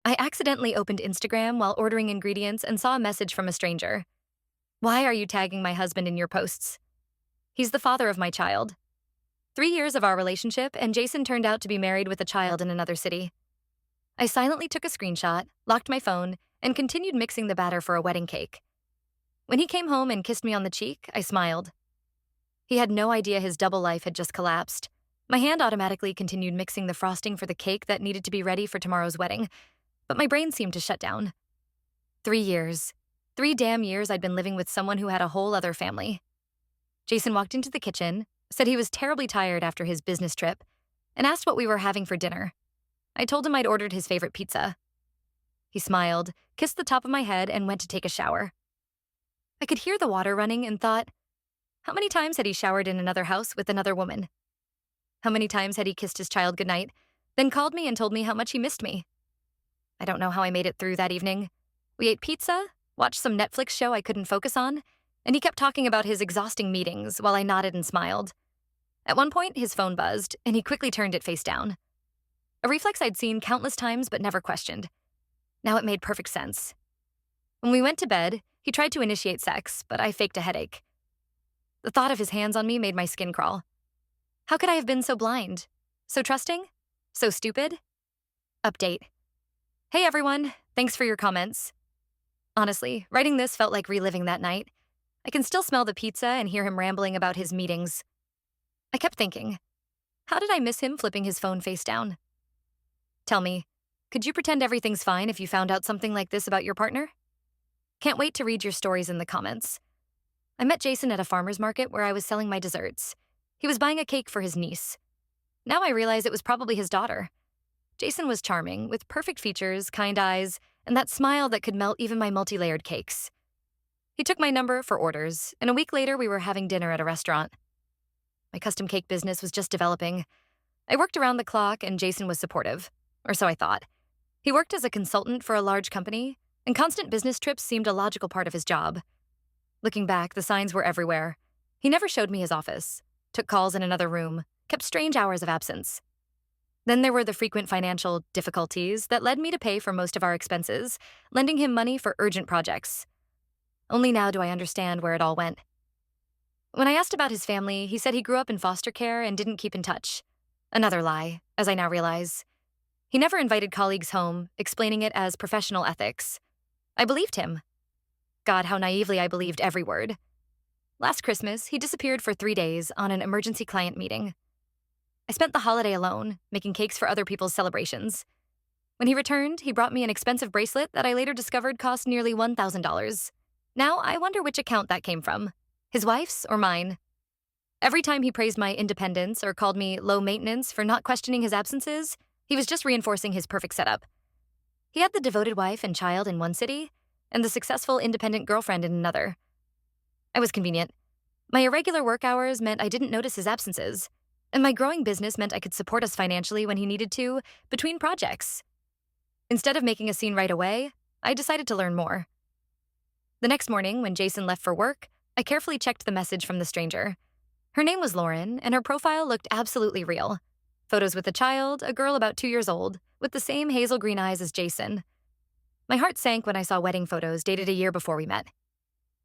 I accidentally opened Instagram while ordering ingredients and saw a message from a stranger. Why are you tagging my husband in your posts? He's the father of my child. 3 years of our relationship, and Jason turned out to be married with a child in another city. I silently took a screenshot, locked my phone, and continued mixing the batter for a wedding cake. When he came home and kissed me on the cheek, I smiled. He had no idea his double life had just collapsed. My hand automatically continued mixing the frosting for the cake that needed to be ready for tomorrow's wedding, but my brain seemed to shut down. 3 years. 3 damn years I'd been living with someone who had a whole other family. Jason walked into the kitchen, said he was terribly tired after his business trip, and asked what we were having for dinner. I told him I'd ordered his favorite pizza. He smiled, kissed the top of my head, and went to take a shower. I could hear the water running and thought, how many times had he showered in another house with another woman? How many times had he kissed his child goodnight, then called me and told me how much he missed me? I don't know how I made it through that evening. We ate pizza, watched some Netflix show I couldn't focus on, and he kept talking about his exhausting meetings while I nodded and smiled. At one point, his phone buzzed, and he quickly turned it face down. A reflex I'd seen countless times but never questioned. Now it made perfect sense. When we went to bed, he tried to initiate sex, but I faked a headache. The thought of his hands on me made my skin crawl. How could I have been so blind? So trusting? So stupid? Update. Hey everyone, thanks for your comments. Honestly, writing this felt like reliving that night. I can still smell the pizza and hear him rambling about his meetings. I kept thinking, how did I miss him flipping his phone face down? Tell me, could you pretend everything's fine if you found out something like this about your partner? Can't wait to read your stories in the comments. I met Jason at a farmer's market where I was selling my desserts. He was buying a cake for his niece. Now I realize it was probably his daughter. Jason was charming, with perfect features, kind eyes, and that smile that could melt even my multi-layered cakes. He took my number for orders, and a week later we were having dinner at a restaurant. My custom cake business was just developing. I worked around the clock, and Jason was supportive, or so I thought. He worked as a consultant for a large company, and constant business trips seemed a logical part of his job. Looking back, the signs were everywhere. He never showed me his office, took calls in another room, kept strange hours of absence. Then there were the frequent financial difficulties that led me to pay for most of our expenses, lending him money for urgent projects. Only now do I understand where it all went. When I asked about his family, he said he grew up in foster care and didn't keep in touch. Another lie, as I now realize. He never invited colleagues home, explaining it as professional ethics. I believed him. God, how naively I believed every word. Last Christmas, he disappeared for 3 days on an emergency client meeting. I spent the holiday alone, making cakes for other people's celebrations. When he returned, he brought me an expensive bracelet that I later discovered cost nearly $1,000. Now I wonder which account that came from, his wife's or mine. Every time he praised my independence or called me low maintenance for not questioning his absences, he was just reinforcing his perfect setup. He had the devoted wife and child in one city, and the successful independent girlfriend in another. I was convenient. My irregular work hours meant I didn't notice his absences, and my growing business meant I could support us financially when he needed to, between projects. Instead of making a scene right away, I decided to learn more. The next morning, when Jason left for work, I carefully checked the message from the stranger. Her name was Lauren, and her profile looked absolutely real. Photos with a child, a girl about 2 years old, with the same hazel green eyes as Jason. My heart sank when I saw wedding photos dated a year before we met.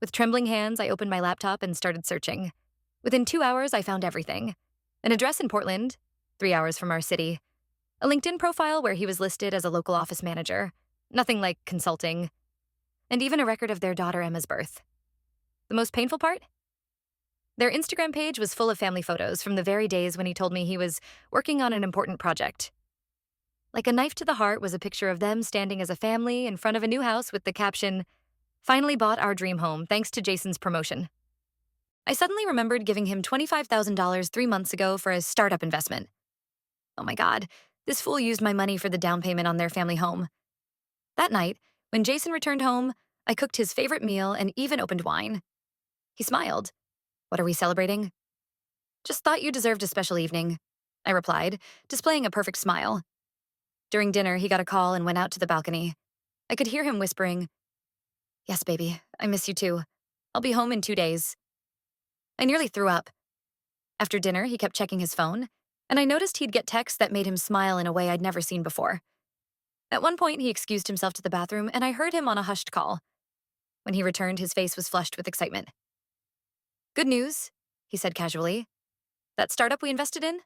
With trembling hands, I opened my laptop and started searching. Within 2 hours, I found everything. An address in Portland, 3 hours from our city. A LinkedIn profile where he was listed as a local office manager. Nothing like consulting. And even a record of their daughter Emma's birth. The most painful part? Their Instagram page was full of family photos from the very days when he told me he was working on an important project. Like a knife to the heart was a picture of them standing as a family in front of a new house with the caption, "Finally bought our dream home thanks to Jason's promotion." I suddenly remembered giving him $25,000 3 months ago for a startup investment. Oh my God, this fool used my money for the down payment on their family home. That night, when Jason returned home, I cooked his favorite meal and even opened wine. He smiled. "What are we celebrating?" "Just thought you deserved a special evening," I replied, displaying a perfect smile. During dinner, he got a call and went out to the balcony. I could hear him whispering, "Yes, baby, I miss you too. I'll be home in 2 days." I nearly threw up. After dinner, he kept checking his phone, and I noticed he'd get texts that made him smile in a way I'd never seen before. At one point, he excused himself to the bathroom, and I heard him on a hushed call. When he returned, his face was flushed with excitement. "Good news," he said casually. "That startup we invested in?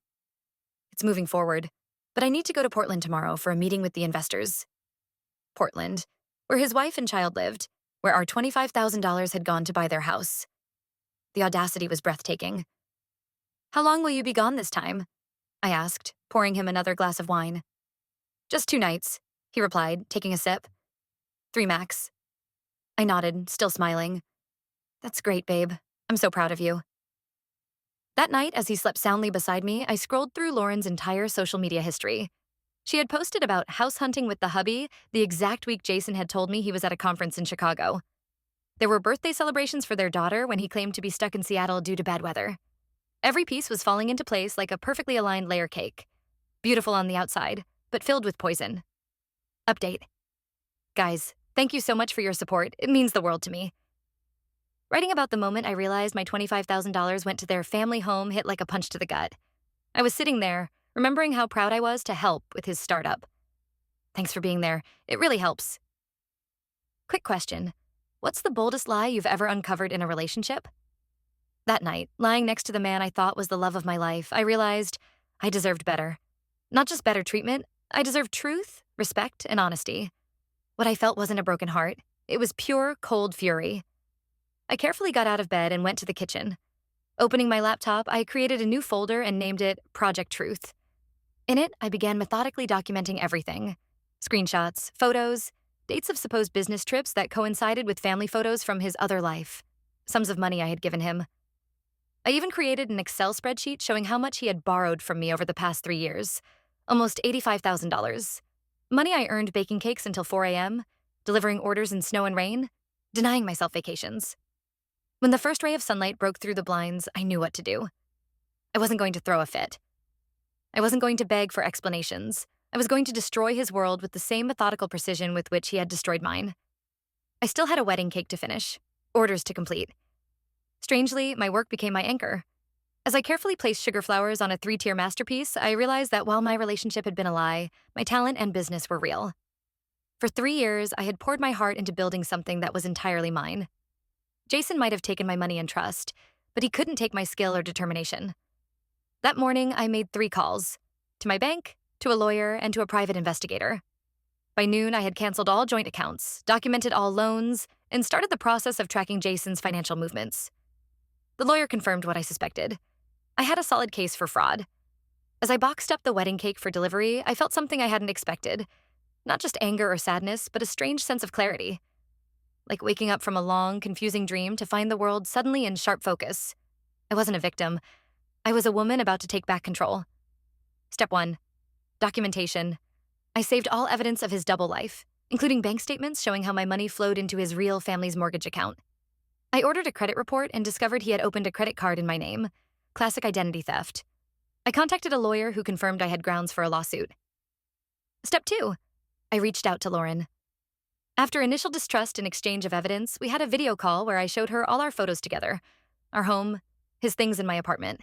It's moving forward, but I need to go to Portland tomorrow for a meeting with the investors." Portland, where his wife and child lived, where our $25,000 had gone to buy their house. The audacity was breathtaking. "How long will you be gone this time?" I asked, pouring him another glass of wine. "Just 2 nights," he replied, taking a sip. "3 max." I nodded, still smiling. "That's great, babe. I'm so proud of you." That night, as he slept soundly beside me, I scrolled through Lauren's entire social media history. She had posted about house hunting with the hubby the exact week Jason had told me he was at a conference in Chicago. There were birthday celebrations for their daughter when he claimed to be stuck in Seattle due to bad weather. Every piece was falling into place like a perfectly aligned layer cake. Beautiful on the outside, but filled with poison. Update. Guys, thank you so much for your support. It means the world to me. Writing about the moment I realized my $25,000 went to their family home hit like a punch to the gut. I was sitting there, remembering how proud I was to help with his startup. Thanks for being there. It really helps. Quick question. What's the boldest lie you've ever uncovered in a relationship? That night, lying next to the man I thought was the love of my life, I realized I deserved better. Not just better treatment, I deserved truth, respect, and honesty. What I felt wasn't a broken heart. It was pure, cold fury. I carefully got out of bed and went to the kitchen. Opening my laptop, I created a new folder and named it Project Truth. In it, I began methodically documenting everything. Screenshots, photos, dates of supposed business trips that coincided with family photos from his other life, sums of money I had given him. I even created an Excel spreadsheet showing how much he had borrowed from me over the past 3 years, almost $85,000. Money I earned baking cakes until 4 a.m., delivering orders in snow and rain, denying myself vacations. When the first ray of sunlight broke through the blinds, I knew what to do. I wasn't going to throw a fit. I wasn't going to beg for explanations. I was going to destroy his world with the same methodical precision with which he had destroyed mine. I still had a wedding cake to finish, orders to complete. Strangely, my work became my anchor. As I carefully placed sugar flowers on a 3-tier masterpiece, I realized that while my relationship had been a lie, my talent and business were real. For 3 years, I had poured my heart into building something that was entirely mine. Jason might have taken my money and trust, but he couldn't take my skill or determination. That morning, I made 3 calls, to my bank, to a lawyer, and to a private investigator. By noon, I had canceled all joint accounts, documented all loans, and started the process of tracking Jason's financial movements. The lawyer confirmed what I suspected. I had a solid case for fraud. As I boxed up the wedding cake for delivery, I felt something I hadn't expected. Not just anger or sadness, but a strange sense of clarity. Like waking up from a long, confusing dream to find the world suddenly in sharp focus. I wasn't a victim. I was a woman about to take back control. Step 1. Documentation. I saved all evidence of his double life, including bank statements showing how my money flowed into his real family's mortgage account. I ordered a credit report and discovered he had opened a credit card in my name. Classic identity theft. I contacted a lawyer who confirmed I had grounds for a lawsuit. Step 2. I reached out to Lauren. After initial distrust and exchange of evidence, we had a video call where I showed her all our photos together. Our home, his things in my apartment.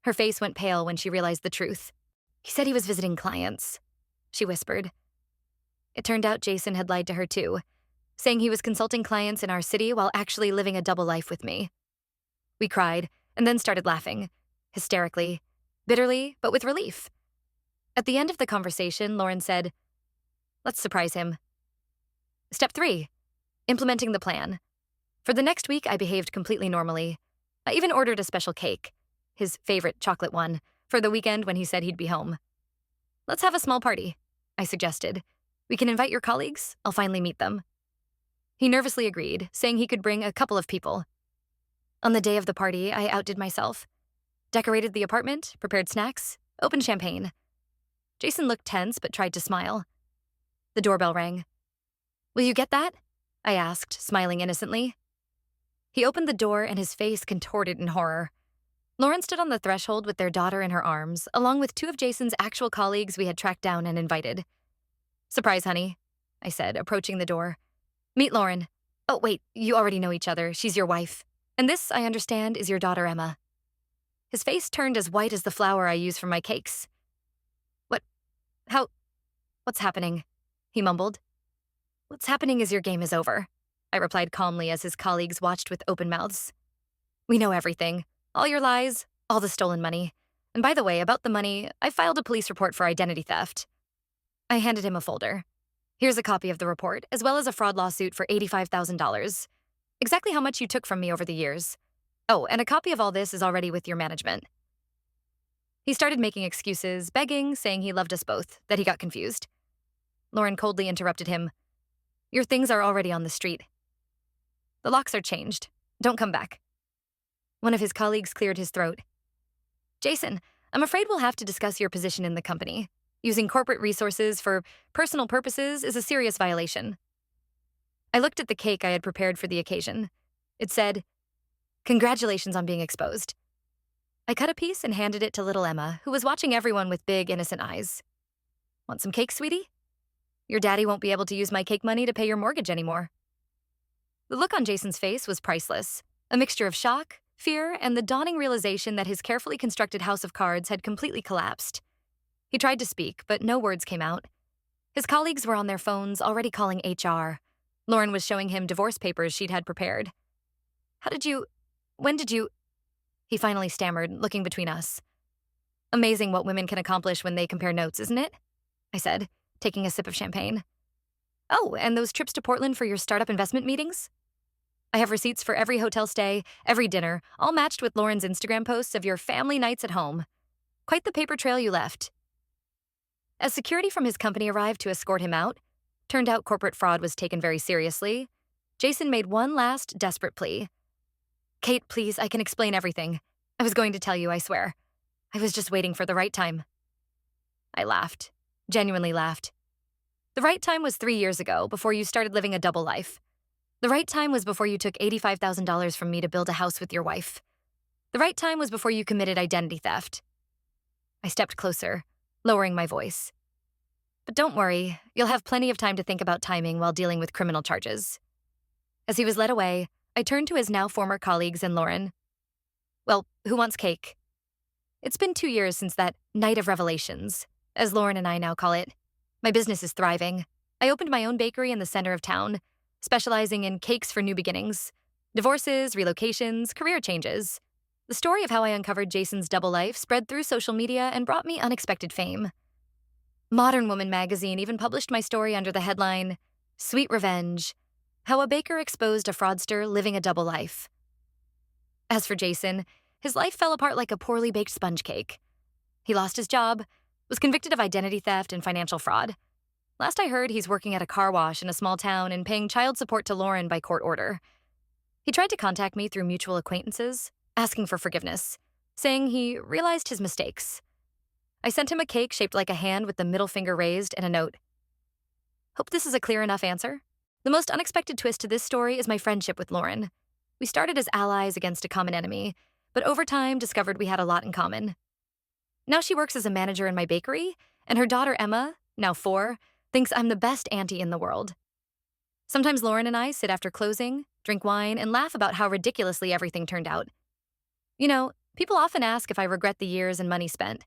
Her face went pale when she realized the truth. "He said he was visiting clients," she whispered. It turned out Jason had lied to her too, saying he was consulting clients in our city while actually living a double life with me. We cried, and then started laughing, hysterically, bitterly, but with relief. At the end of the conversation, Lauren said, "Let's surprise him." Step 3. Implementing the plan. For the next week, I behaved completely normally. I even ordered a special cake, his favorite chocolate one, for the weekend when he said he'd be home. "Let's have a small party," I suggested. "We can invite your colleagues. I'll finally meet them." He nervously agreed, saying he could bring a couple of people. On the day of the party, I outdid myself. Decorated the apartment, prepared snacks, opened champagne. Jason looked tense but tried to smile. The doorbell rang. "Will you get that?" I asked, smiling innocently. He opened the door and his face contorted in horror. Lauren stood on the threshold with their daughter in her arms, along with 2 of Jason's actual colleagues we had tracked down and invited. "Surprise, honey," I said, approaching the door. "Meet Lauren. Oh, wait, you already know each other. She's your wife. And this, I understand, is your daughter, Emma." His face turned as white as the flour I use for my cakes. How, what's happening?" he mumbled. What's happening is your game is over, I replied calmly as his colleagues watched with open mouths. We know everything. All your lies, all the stolen money. And by the way, about the money, I filed a police report for identity theft. I handed him a folder. Here's a copy of the report, as well as a fraud lawsuit for $85,000. Exactly how much you took from me over the years. Oh, and a copy of all this is already with your management. He started making excuses, begging, saying he loved us both, that he got confused. Lauren coldly interrupted him. Your things are already on the street. The locks are changed. Don't come back. One of his colleagues cleared his throat. Jason, I'm afraid we'll have to discuss your position in the company. Using corporate resources for personal purposes is a serious violation. I looked at the cake I had prepared for the occasion. It said, Congratulations on being exposed. I cut a piece and handed it to little Emma, who was watching everyone with big, innocent eyes. Want some cake, sweetie? Your daddy won't be able to use my cake money to pay your mortgage anymore. The look on Jason's face was priceless, a mixture of shock, fear, and the dawning realization that his carefully constructed house of cards had completely collapsed. He tried to speak, but no words came out. His colleagues were on their phones, already calling HR. Lauren was showing him divorce papers she'd had prepared. When did you? He finally stammered, looking between us. Amazing what women can accomplish when they compare notes, isn't it? I said, taking a sip of champagne. Oh, and those trips to Portland for your startup investment meetings? I have receipts for every hotel stay, every dinner, all matched with Lauren's Instagram posts of your family nights at home. Quite the paper trail you left. As security from his company arrived to escort him out, turned out corporate fraud was taken very seriously, Jason made one last desperate plea. Kate, please, I can explain everything. I was going to tell you, I swear. I was just waiting for the right time. I laughed, genuinely laughed. The right time was 3 years ago, before you started living a double life. The right time was before you took $85,000 from me to build a house with your wife. The right time was before you committed identity theft. I stepped closer, lowering my voice. But don't worry, you'll have plenty of time to think about timing while dealing with criminal charges. As he was led away, I turned to his now former colleagues and Lauren. Well, who wants cake? It's been 2 years since that night of revelations, as Lauren and I now call it. My business is thriving. I opened my own bakery in the center of town, specializing in cakes for new beginnings, divorces, relocations, career changes. The story of how I uncovered Jason's double life spread through social media and brought me unexpected fame. Modern Woman magazine even published my story under the headline, Sweet Revenge, How a Baker Exposed a Fraudster Living a Double Life. As for Jason, his life fell apart like a poorly baked sponge cake. He lost his job, was convicted of identity theft and financial fraud. Last I heard, he's working at a car wash in a small town and paying child support to Lauren by court order. He tried to contact me through mutual acquaintances, asking for forgiveness, saying he realized his mistakes. I sent him a cake shaped like a hand with the middle finger raised and a note. Hope this is a clear enough answer. The most unexpected twist to this story is my friendship with Lauren. We started as allies against a common enemy, but over time discovered we had a lot in common. Now she works as a manager in my bakery, and her daughter Emma, now 4, thinks I'm the best auntie in the world. Sometimes Lauren and I sit after closing, drink wine, and laugh about how ridiculously everything turned out. You know, people often ask if I regret the years and money spent,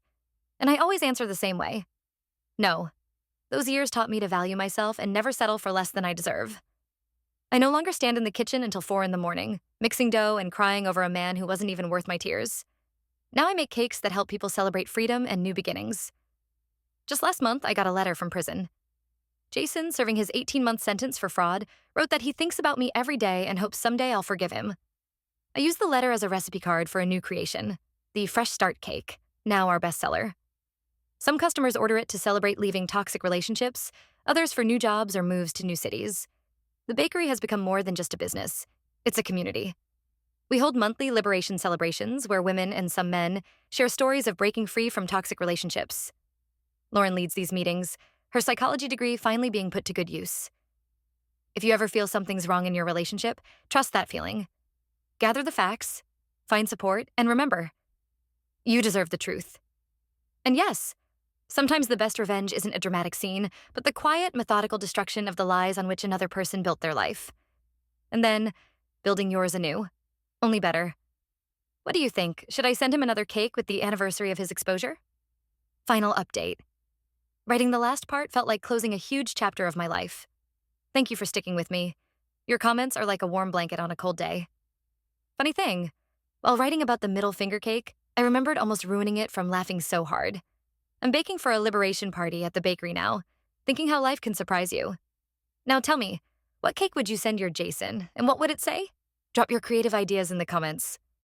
and I always answer the same way. No. Those years taught me to value myself and never settle for less than I deserve. I no longer stand in the kitchen until 4 a.m, mixing dough and crying over a man who wasn't even worth my tears. Now I make cakes that help people celebrate freedom and new beginnings. Just last month, I got a letter from prison. Jason, serving his 18-month sentence for fraud, wrote that he thinks about me every day and hopes someday I'll forgive him. I used the letter as a recipe card for a new creation, the Fresh Start Cake, now our bestseller. Some customers order it to celebrate leaving toxic relationships, others for new jobs or moves to new cities. The bakery has become more than just a business. It's a community. We hold monthly liberation celebrations where women and some men share stories of breaking free from toxic relationships. Lauren leads these meetings, her psychology degree finally being put to good use. If you ever feel something's wrong in your relationship, trust that feeling. Gather the facts, find support, and remember, you deserve the truth. And yes, sometimes the best revenge isn't a dramatic scene, but the quiet, methodical destruction of the lies on which another person built their life. And then, building yours anew. Only better. What do you think? Should I send him another cake with the anniversary of his exposure? Final update. Writing the last part felt like closing a huge chapter of my life. Thank you for sticking with me. Your comments are like a warm blanket on a cold day. Funny thing, while writing about the middle finger cake, I remembered almost ruining it from laughing so hard. I'm baking for a liberation party at the bakery now, thinking how life can surprise you. Now tell me, what cake would you send your Jason, and what would it say? Drop your creative ideas in the comments.